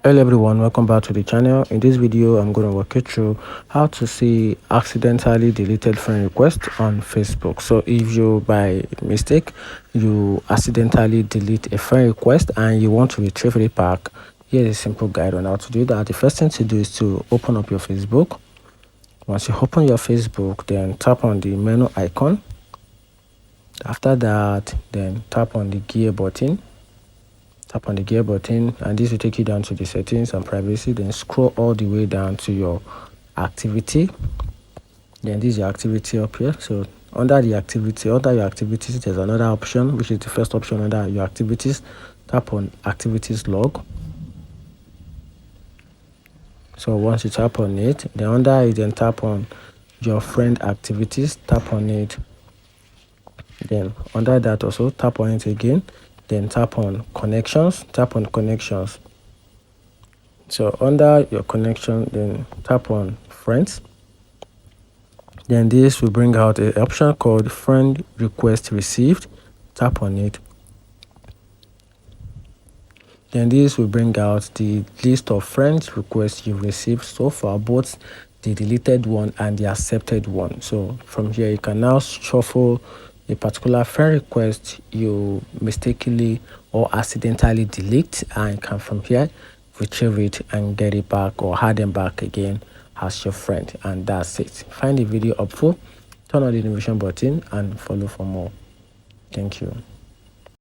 Hello everyone, welcome back to the channel. In this video I'm going to walk you through how to see accidentally deleted friend request on Facebook. So if you by mistake you accidentally delete a friend request and you want to retrieve it back, here's a simple guide on how to do that. The first thing to do is to open up your Facebook. Once you open your Facebook, then tap on the menu icon. After that, then tap on the gear button. Tap on the gear button and this will take you down to the settings and privacy. Then scroll all the way down to your activity. Then this is your activity up here. So under your activities there's another option, which is the first option under your activities. Tap on activities log. So once you tap on it, then under it, then tap on your friend activities. Tap on it. Then under that also tap on it again. Then tap on connections. Tap on connections. So under your connection, then tap on friends. Then this will bring out an option called friend request received. Tap on it. Then this will bring out the list of friends requests you've received so far, both the deleted one and the accepted one. So from here you can now shuffle a particular friend request you mistakenly or accidentally delete, and can from here retrieve it and get it back or add them back again as your friend. And that's it. Find the video helpful, turn on the notification button and follow for more. Thank you.